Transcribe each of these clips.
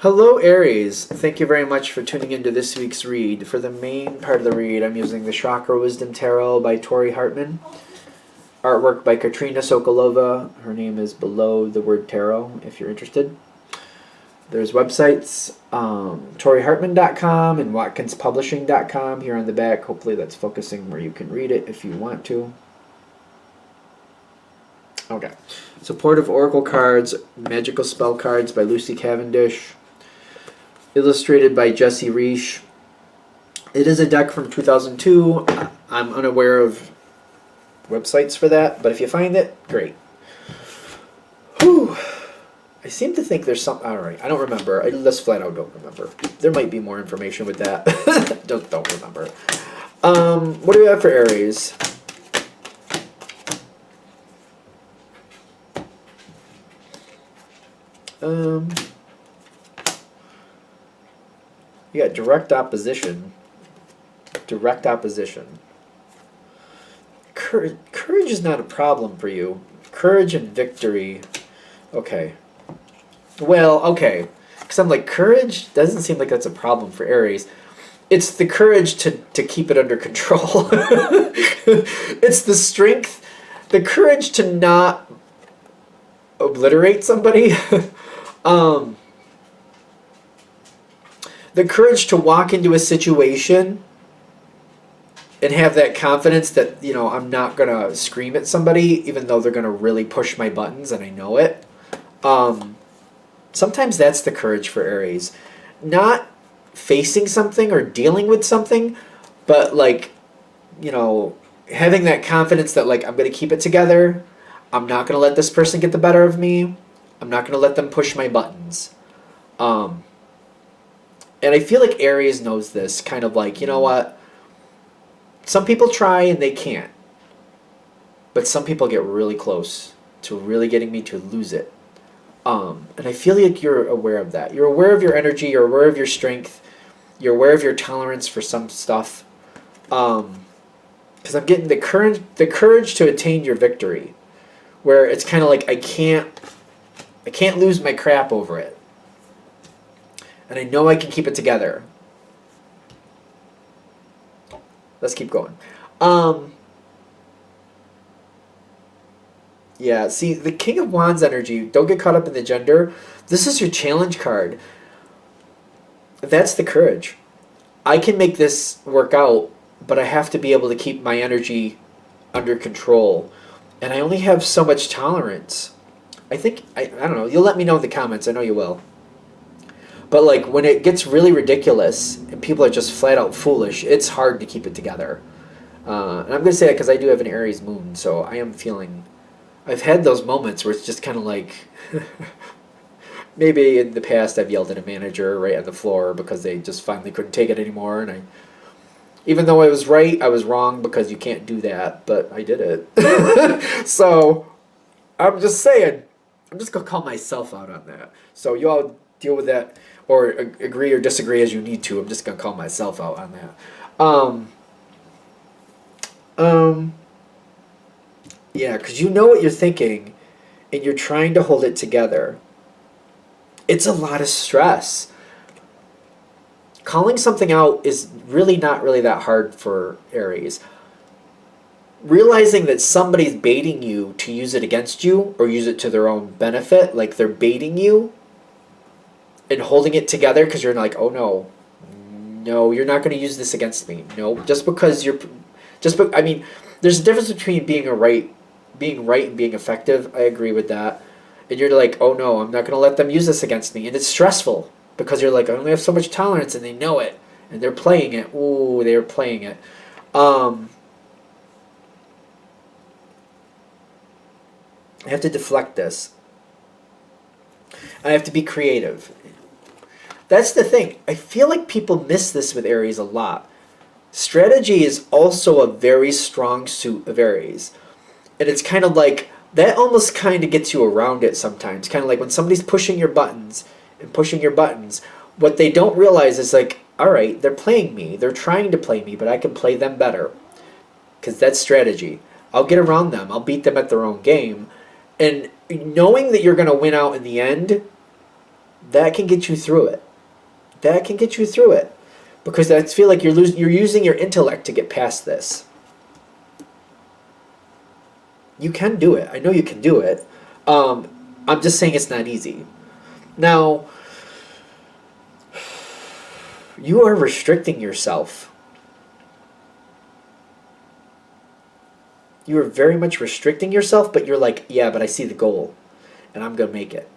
Hello, Aries. Thank you very much for tuning into this week's read. For the main part of the read, I'm using the Chakra Wisdom Tarot by Tori Hartman. Artwork by Katrina Sokolova. Her name is below the word tarot, if you're interested. There's websites, ToriHartman.com and WatkinsPublishing.com here on the back. Hopefully that's focusing where you can read it if you want to. Okay. Supportive Oracle Cards, Magical Spell Cards by Lucy Cavendish. Illustrated by Jesse Reish. It is a deck from 2002. I'm unaware of websites for that, but if you find it, great. Whew. I seem to think there's something. Alright, I don't remember. I just flat out don't remember. There might be more information with that. don't remember. What do we have for Aries? You got direct opposition. Direct opposition. Courage is not a problem for you. Courage and victory. Okay. Well, okay. Because I'm like, courage doesn't seem like that's a problem for Aries. It's the courage to keep it under control. It's the strength, the courage to not obliterate somebody. The courage to walk into a situation and have that confidence that, you know, I'm not going to scream at somebody even though they're going to really push my buttons and I know it. Sometimes that's the courage for Aries. Not facing something or dealing with something, but like, you know, having that confidence that like I'm going to keep it together. I'm not going to let this person get the better of me. I'm not going to let them push my buttons. And I feel like Aries knows this, kind of like, you know what? Some people try and they can't. But some people get really close to really getting me to lose it. And I feel like you're aware of that. You're aware of your energy. You're aware of your strength. You're aware of your tolerance for some stuff. Because I'm getting the courage to attain your victory. Where it's kind of like I can't lose my crap over it. And I know I can keep it together. Let's keep going. Yeah, see, the King of Wands energy, don't get caught up in the gender. This is your challenge card. That's the courage. I can make this work out, but I have to be able to keep my energy under control. And I only have so much tolerance. I think, I don't know, you'll let me know in the comments. I know you will. But like when it gets really ridiculous and people are just flat out foolish, it's hard to keep it together. And I'm going to say that because I do have an Aries moon, so I am feeling... I've had those moments where it's just kind of like... maybe in the past I've yelled at a manager right on the floor because they just finally couldn't take it anymore. And even though I was right, I was wrong because you can't do that. But I did it. So I'm just saying, I'm just going to call myself out on that. So you all deal with that. Or agree or disagree as you need to. I'm just going to call myself out on that. Yeah, because you know what you're thinking, and you're trying to hold it together. It's a lot of stress. Calling something out is really not really that hard for Aries. Realizing that somebody's baiting you to use it against you, or use it to their own benefit, like they're baiting you, and holding it together because you're like, oh no, you're not going to use this against me. No, just because I mean, there's a difference between being right and being effective. I agree with that. And you're like, oh no, I'm not going to let them use this against me. And it's stressful because you're like, I only have so much tolerance, and they know it. And they're playing it. Ooh, they're playing it. I have to deflect this. I have to be creative. That's the thing. I feel like people miss this with Aries a lot. Strategy is also a very strong suit of Aries. And it's kind of like, that almost kind of gets you around it sometimes. Kind of like when somebody's pushing your buttons and pushing your buttons, what they don't realize is like, all right, they're playing me. They're trying to play me, but I can play them better. Because that's strategy. I'll get around them. I'll beat them at their own game. And knowing that you're going to win out in the end that can get you through it. That can get you through it. Because I feel like you're using your intellect to get past this. You can do it. I know you can do it. I'm just saying it's not easy. Now, you are restricting yourself. You are very much restricting yourself, but you're like, yeah, but I see the goal, and I'm going to make it.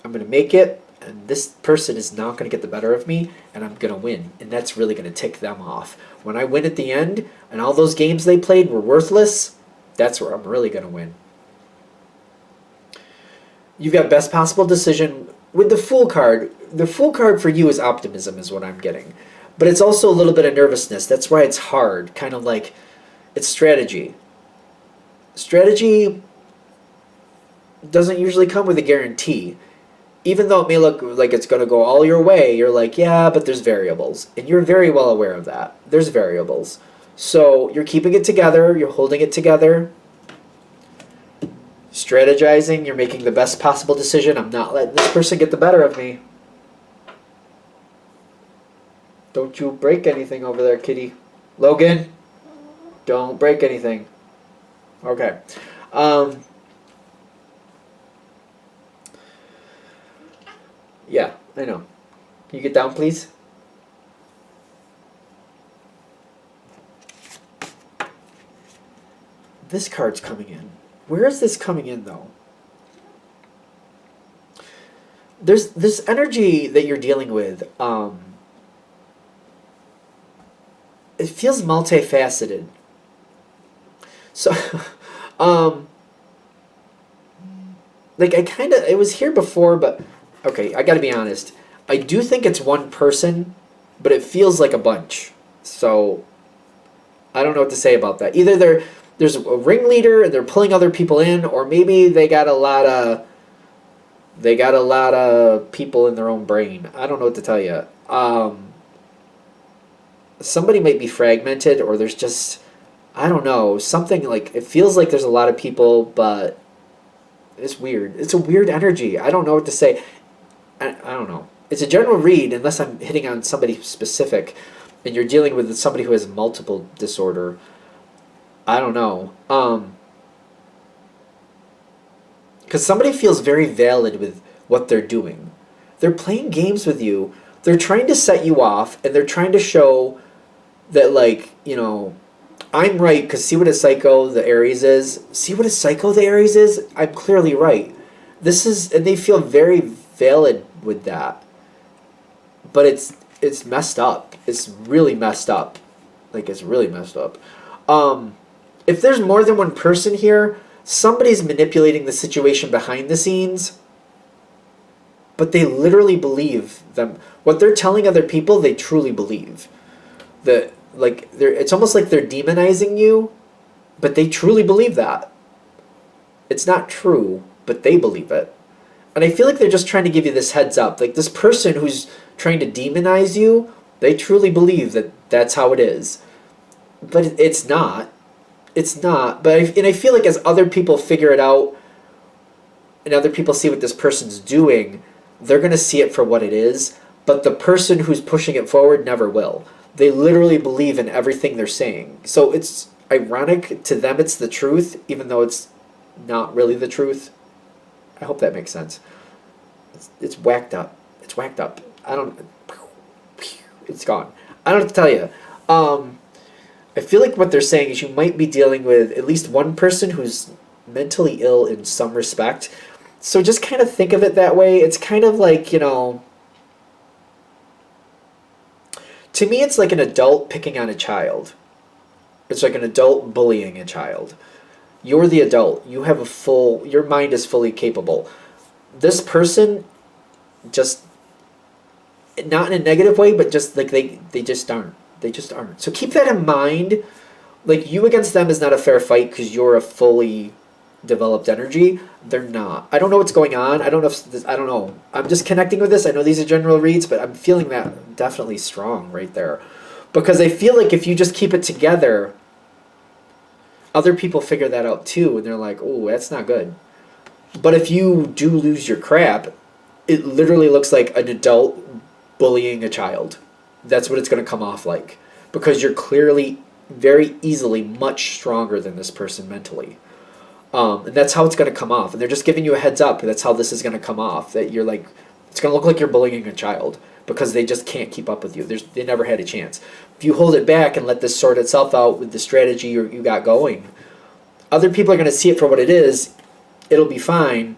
I'm going to make it, and this person is not going to get the better of me, and I'm going to win. And that's really going to tick them off. When I win at the end, and all those games they played were worthless, that's where I'm really going to win. You've got best possible decision. With the Fool card, the Fool card for you is optimism is what I'm getting. But it's also a little bit of nervousness. That's why it's hard. Kind of like it's strategy. Strategy doesn't usually come with a guarantee. Even though it may look like it's going to go all your way, you're like, yeah, but there's variables. And you're very well aware of that. There's variables. So you're keeping it together. You're holding it together. Strategizing. You're making the best possible decision. I'm not letting this person get the better of me. Don't you break anything over there, kitty. Logan, don't break anything. Okay. Yeah, I know. Can you get down, please? This card's coming in. Where is this coming in, though? There's this energy that you're dealing with. It feels multifaceted. So, like it was here before, but okay, I gotta be honest. I do think it's one person, but it feels like a bunch. So, I don't know what to say about that. Either there's a ringleader and they're pulling other people in, or maybe they got a lot of people in their own brain. I don't know what to tell you. Somebody might be fragmented, or there's just, I don't know, something like, it feels like there's a lot of people, but it's weird. It's a weird energy. I don't know what to say. I don't know. It's a general read, unless I'm hitting on somebody specific, and you're dealing with somebody who has multiple disorder. I don't know. Because somebody feels very valid with what they're doing. They're playing games with you. They're trying to set you off, and they're trying to show that, like, you know, I'm right, because see what a psycho the Aries is? See what a psycho the Aries is? I'm clearly right. And they feel very valid with that. But it's messed up. It's really messed up. Like, it's really messed up. If there's more than one person here, somebody's manipulating the situation behind the scenes, but they literally believe them. What they're telling other people, they truly believe. It's almost like they're demonizing you, but they truly believe that. It's not true, but they believe it. And I feel like they're just trying to give you this heads up. Like, this person who's trying to demonize you, they truly believe that that's how it is. But it's not. It's not. But I feel like as other people figure it out, and other people see what this person's doing, they're going to see it for what it is. But the person who's pushing it forward never will. They literally believe in everything they're saying. So it's ironic. To them it's the truth, even though it's not really the truth. I hope that makes sense. It's whacked up. It's whacked up. It's gone. I don't know what to tell you. I feel like what they're saying is you might be dealing with at least one person who's mentally ill in some respect. So just kind of think of it that way. It's kind of like, you know, to me it's like an adult picking on a child. It's like an adult bullying a child. You're the adult. You have your mind is fully capable. This person just, not in a negative way, but just like they just aren't. They just aren't. So keep that in mind. Like, you against them is not a fair fight because you're a fully developed energy. They're not. I don't know what's going on. I don't know if this, I don't know. I'm just connecting with this. I know these are general reads, but I'm feeling that definitely strong right there. Because I feel like if you just keep it together, other people figure that out too, and they're like, oh, that's not good. But if you do lose your crap, it literally looks like an adult bullying a child. That's what it's going to come off like, because you're clearly very easily much stronger than this person mentally. And that's how it's going to come off. And they're just giving you a heads up. That's how this is going to come off. That you're like, it's going to look like you're bullying a child because they just can't keep up with you. They never had a chance. If you hold it back and let this sort itself out with the strategy you got going, other people are going to see it for what it is. It'll be fine.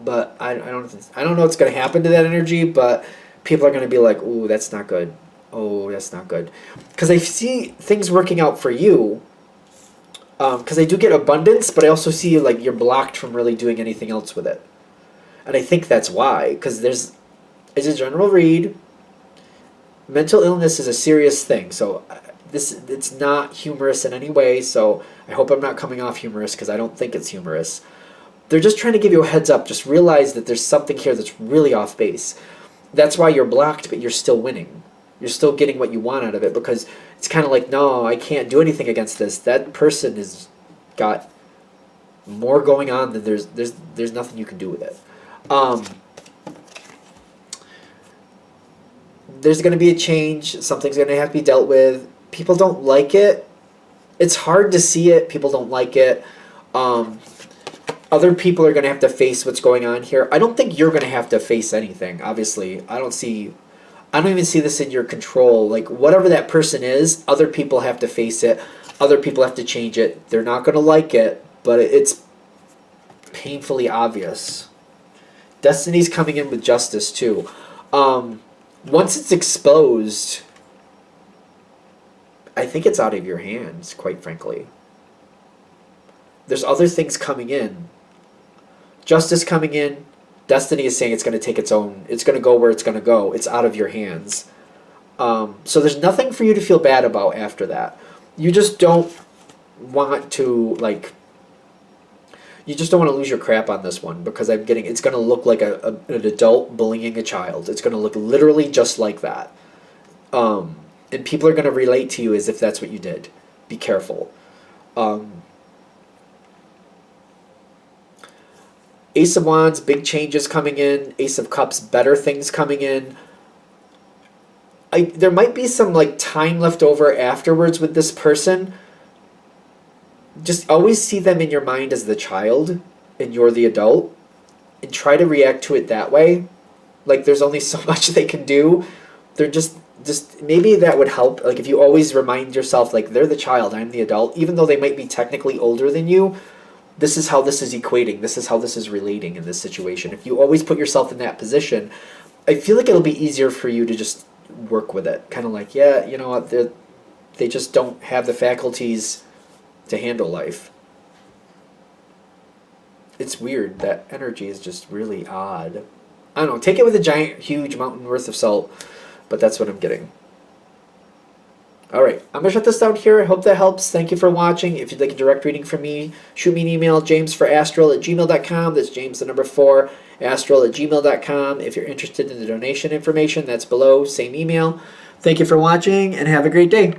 But I don't know what's going to happen to that energy, but people are going to be like, ooh, that's not good. Oh, that's not good. Because I see things working out for you. Because I do get abundance, but I also see like you're blocked from really doing anything else with it. And I think that's why. Because it's a general read. Mental illness is a serious thing. So it's not humorous in any way. So I hope I'm not coming off humorous because I don't think it's humorous. They're just trying to give you a heads up. Just realize that there's something here that's really off base. That's why you're blocked, but you're still winning. You're still getting what you want out of it because it's kind of like, no, I can't do anything against this. That person has got more going on than there's nothing you can do with it. There's going to be a change. Something's going to have to be dealt with. People don't like it. It's hard to see it. People don't like it. Other people are going to have to face what's going on here. I don't think you're going to have to face anything, obviously. I don't even see this in your control. Like, whatever that person is, other people have to face it. Other people have to change it. They're not going to like it, but it's painfully obvious. Destiny's coming in with justice, too. Once it's exposed, I think it's out of your hands, quite frankly. There's other things coming in. Justice coming in. Destiny is saying it's going to take its own. It's going to go where it's going to go. It's out of your hands. So there's nothing for you to feel bad about after that. You just don't want to, like, you just don't want to lose your crap on this one because it's going to look like an adult bullying a child. It's going to look literally just like that. And people are going to relate to you as if that's what you did. Be careful. Ace of Wands, big changes coming in. Ace of Cups, better things coming in. There might be some like time left over afterwards with this person. Just always see them in your mind as the child and you're the adult and try to react to it that way. Like there's only so much they can do. They're just maybe that would help. Like if you always remind yourself like they're the child, I'm the adult, even though they might be technically older than you. This is how this is equating. This is how this is relating in this situation. If you always put yourself in that position, I feel like it'll be easier for you to just work with it. Kind of like, yeah, you know what, they just don't have the faculties to handle life. It's weird. That energy is just really odd. I don't know. Take it with a giant, huge mountain worth of salt, but that's what I'm getting. All right, I'm going to shut this down here. I hope that helps. Thank you for watching. If you'd like a direct reading from me, shoot me an email, jamesforastral@gmail.com. That's James, the number 4, astral@gmail.com. If you're interested in the donation information, that's below, same email. Thank you for watching, and have a great day.